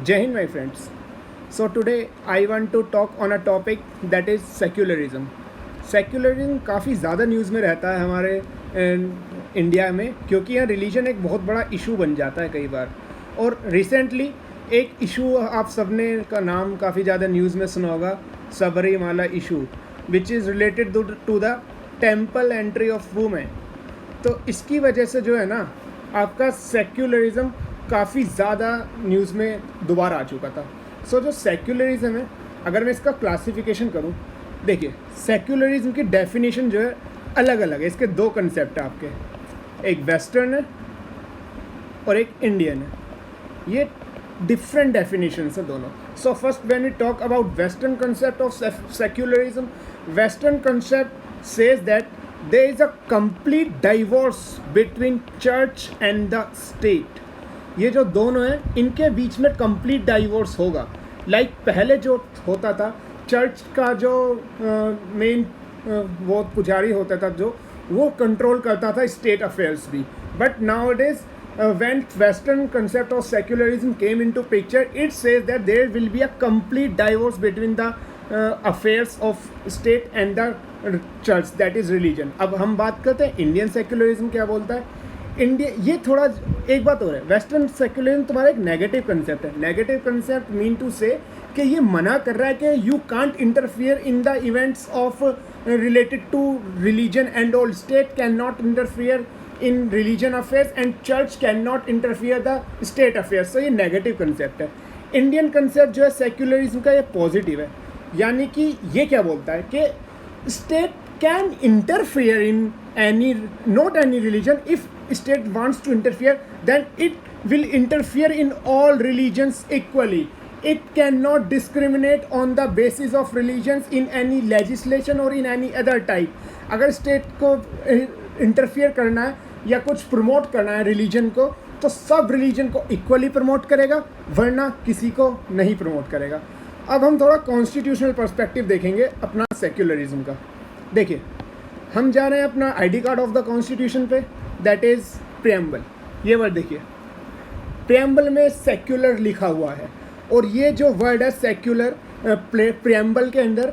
Jai Hind, my friends. So today I want to talk on a topic that is secularism. Secularism काफ़ी ज़्यादा news में रहता है हमारे इंडिया में, क्योंकि यहाँ रिलीजन एक बहुत बड़ा इशू बन जाता है कई बार। और रिसेंटली एक इशू आप सबने का नाम काफ़ी ज़्यादा न्यूज़ में सुना होगा, Sabarimala issue, which is related to the temple entry of women. तो इसकी वजह से जो है ना, आपका सेक्युलरिज्म काफ़ी ज़्यादा न्यूज़ में दोबारा आ चुका था। सो जो सेक्युलरिज्म है, अगर मैं इसका क्लासिफिकेशन करूँ, देखिए सेक्युलरिज्म की डेफिनेशन जो है अलग अलग है। इसके दो कंसेप्ट हैं आपके, एक वेस्टर्न है और एक इंडियन है। ये डिफरेंट डेफिनेशन है दोनों। So first when we talk about western concept of secularism, western concept says that there is a complete divorce between church and the state। ये जो दोनों हैं इनके बीच में कंप्लीट डाइवोर्स होगा। लाइक पहले जो होता था, चर्च का जो मेन वो पुजारी होता था, जो वो कंट्रोल करता था स्टेट अफेयर्स भी। But now it is when western concept of secularism came into picture, it says that there will be a complete divorce between the affairs of state and the church, that is religion। अब हम बात करते हैं Indian secularism क्या बोलता है। India ये थोड़ा एक बात हो रहा है, वेस्टर्न सेक्युलरिज्म तुम्हारा एक नेगेटिव कंसेप्ट है। Negative concept mean to say कि ये मना कर रहा है कि you can't interfere in the events of related to religion and all. State can not interfere in religion affairs and church cannot interfere the state affairs। so ये negative concept है। Indian concept जो है secularism का, ये positive है। यानी कि ये क्या बोलता है कि state can interfere in any not any religion. If state wants to interfere then it will interfere in all religions equally. it cannot discriminate on the basis of religions in any legislation or in any other type। अगर state को interfere करना है या कुछ promote करना है religion को, तो सब रिलीजन को इक्वली प्रमोट करेगा, वरना किसी को नहीं प्रमोट करेगा। अब हम थोड़ा कॉन्स्टिट्यूशनल पर्सपेक्टिव देखेंगे अपना सेक्युलरिज्म का। देखिए हम जा रहे हैं अपना ID card of the constitution पे, दैट इज़ प्रियम्बल। ये वर्ड देखिए, प्रियम्बल में सेक्युलर लिखा हुआ है, और ये जो वर्ड है सेक्युलर प्रियम्बल के अंदर,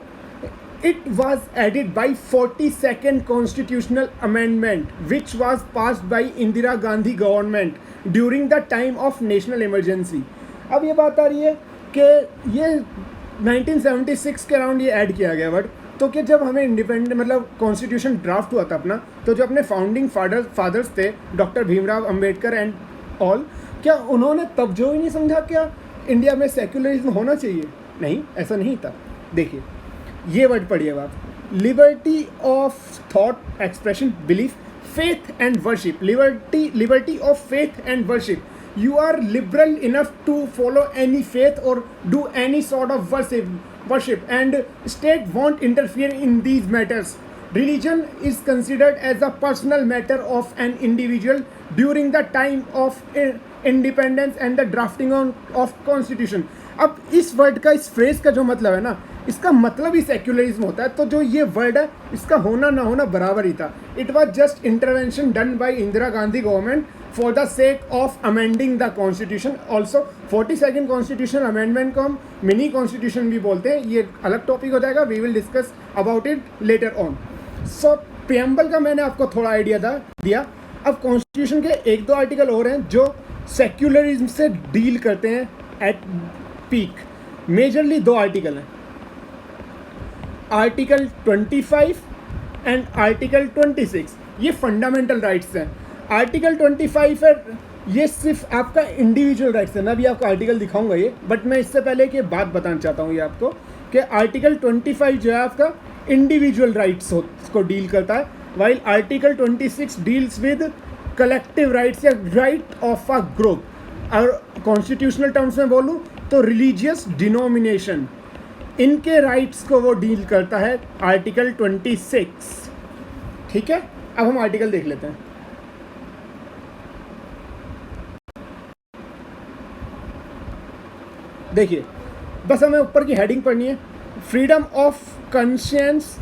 it was added by 42nd constitutional amendment which was passed by Indira Gandhi government during the time of national emergency। अब ये बात आ रही है कि ये 1976 के अराउंड ये ऐड किया गया वर्ड। तो कि जब हमें इंडिपेंडेंट मतलब कॉन्स्टिट्यूशन ड्राफ्ट हुआ था अपना, तो जो अपने फाउंडिंग फादर्स थे, doctor Bhimrao Ambedkar and all, क्या उन्होंने तब जो ही नहीं समझा क्या इंडिया में सेक्युलरिज्म होना चाहिए? नहीं, ऐसा नहीं था। देखिए ये वर्ड पढ़िएगा आप, liberty of thought expression belief faith and worship. Liberty of faith and worship. You are liberal enough to follow any faith or do any sort of worship and state won't interfere in these matters. Religion is considered as a personal matter of an individual during the time of independence and the drafting of constitution। अब इस word का, इस phrase का जो मतलब है ना, इसका मतलब ही सेक्युलरिज्म होता है। तो जो ये वर्ड है, इसका होना ना होना बराबर ही था। It was just intervention done by Indira Gandhi government for the sake of amending the constitution. Also 42nd constitution amendment को हम मिनी कॉन्स्टिट्यूशन भी बोलते हैं। ये अलग टॉपिक हो जाएगा, we will discuss about it later on. So preamble का मैंने आपको थोड़ा आइडिया दिया। अब कॉन्स्टिट्यूशन के एक दो आर्टिकल और हैं जो सेक्युलरिज्म से डील करते हैं एट पीक। मेजरली दो आर्टिकल हैं, आर्टिकल 25 एंड आर्टिकल 26। ये फंडामेंटल राइट्स हैं। आर्टिकल 25 है, ये सिर्फ आपका इंडिविजुअल राइट्स है। मैं भी आपको आर्टिकल दिखाऊंगा ये, बट मैं इससे पहले एक बात बताना चाहता हूँ ये आपको कि आर्टिकल 25 जो है आपका इंडिविजुअल राइट्स को डील करता है, while article 26 deals with collective rights या राइट ऑफ अ ग्रुप। और कॉन्स्टिट्यूशनल टर्म्स में बोलूँ तो रिलीजियस डिनोमिनेशन, इनके राइट्स को वो डील करता है आर्टिकल 26। ठीक है, अब हम आर्टिकल देख लेते हैं। देखिए बस हमें ऊपर की हेडिंग पढ़नी है, freedom of conscience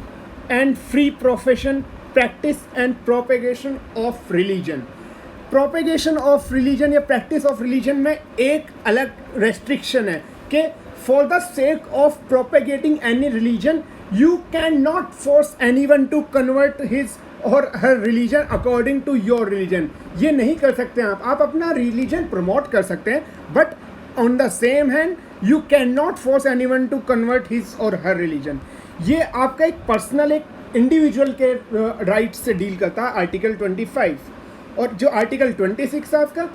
and free profession practice and propagation of religion. Propagation of religion या प्रैक्टिस ऑफ रिलीजन में एक अलग रेस्ट्रिक्शन है कि for the sake of propagating any religion you can not force anyone to convert his or her religion according to your religion. ये नहीं कर सकते आप अपना रिलीजन प्रमोट कर सकते हैं, but on the same hand you can not force anyone to convert his or her religion. ये आपका एक पर्सनल, एक इंडिविजुअल के राइट से डील करता है आर्टिकल 25। और जो आर्टिकल 26 है आपका,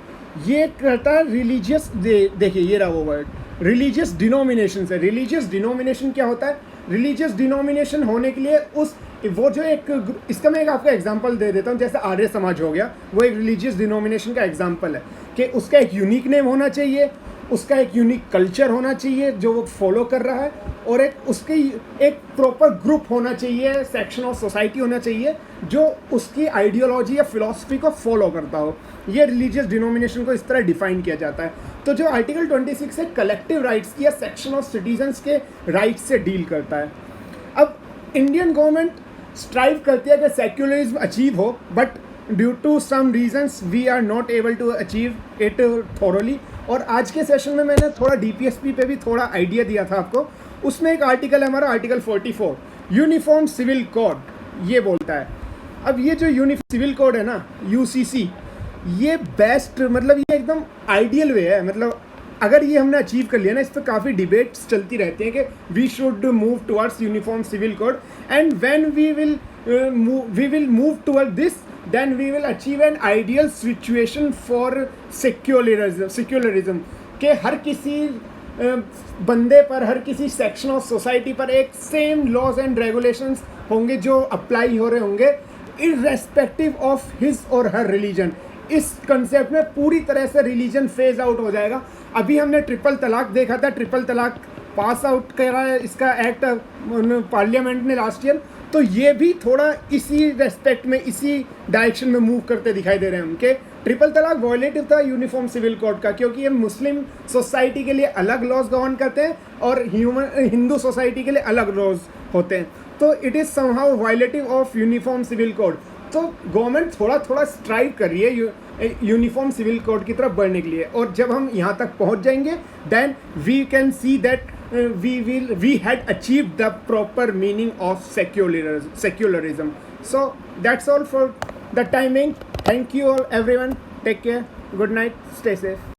ये करता है रिलीजियस, देखिए ये रहा वो वर्ड, रिलीजियस डिनोमिनेशन से। रिलीजियस डिनोमिनेशन क्या होता है? रिलीजियस डिनोमिनेशन होने के लिए वो जो एक, इसका मैं एक आपका एग्जांपल दे देता हूँ, जैसे आर्य समाज हो गया, वो एक रिलीजियस डिनोमिनेशन का एग्जांपल है कि उसका एक यूनिक नेम होना चाहिए, उसका एक यूनिक कल्चर होना चाहिए जो वो फॉलो कर रहा है, और एक उसकी एक प्रॉपर ग्रुप होना चाहिए, सेक्शन ऑफ सोसाइटी होना चाहिए जो उसकी आइडियोलॉजी या फिलॉसफी को फॉलो करता हो। ये रिलीजियस डिनोमिनेशन को इस तरह डिफाइन किया जाता है। तो जो आर्टिकल 26 है कलेक्टिव राइट्स की या सेक्शन ऑफ सिटीजन्स के राइट्स से डील करता है। अब इंडियन गवर्नमेंट स्ट्राइव करती है कि सेक्युलरिज्म अचीव हो, but due to some reasons we are not able to achieve it thoroughly. और आज के सेशन में मैंने थोड़ा डीपीएसपी पे भी थोड़ा आइडिया दिया था आपको। उसमें एक आर्टिकल है हमारा आर्टिकल 44, यूनिफॉर्म सिविल कोड, ये बोलता है। अब ये जो यूनिफॉर्म सिविल कोड है ना, यूसीसी, ये बेस्ट, मतलब ये एकदम आइडियल वे है। मतलब अगर ये हमने अचीव कर लिया ना, इस पर काफ़ी डिबेट्स चलती रहती हैं कि we should move towards uniform civil code, and when we will move toward this, then we will achieve an ideal situation for secularism के हर किसी बंदे पर, हर किसी सेक्शन ऑफ सोसाइटी पर एक सेम लॉज एंड रेगुलेशंस होंगे जो अप्लाई हो रहे होंगे irrespective of his or her religion. इस कंसेप्ट में पूरी तरह से रिलीजन फेज आउट हो जाएगा। अभी हमने ट्रिपल तलाक देखा था, ट्रिपल तलाक पास आउट करा है इसका एक्ट पार्लियामेंट ने लास्ट ईयर। तो ये भी थोड़ा इसी रेस्पेक्ट में, इसी डायरेक्शन में मूव करते दिखाई दे रहे हैं हम कि ट्रिपल तलाक वॉयलेटिव था यूनिफॉर्म सिविल कोड का, क्योंकि ये मुस्लिम सोसाइटी के लिए अलग लॉज गवर्न करते हैं और हिंदू सोसाइटी के लिए अलग लॉज होते हैं। तो it is somehow violative of uniform civil code. तो गवर्नमेंट थोड़ा थोड़ा स्ट्राइव कर रही है यूनिफॉर्म सिविल कोड की तरफ बढ़ने के लिए, और जब हम यहाँ तक पहुँच जाएंगे then we can see that we had achieved the proper meaning of secularism. So that's all for the timing. Thank you all everyone. Take care. Good night. Stay safe.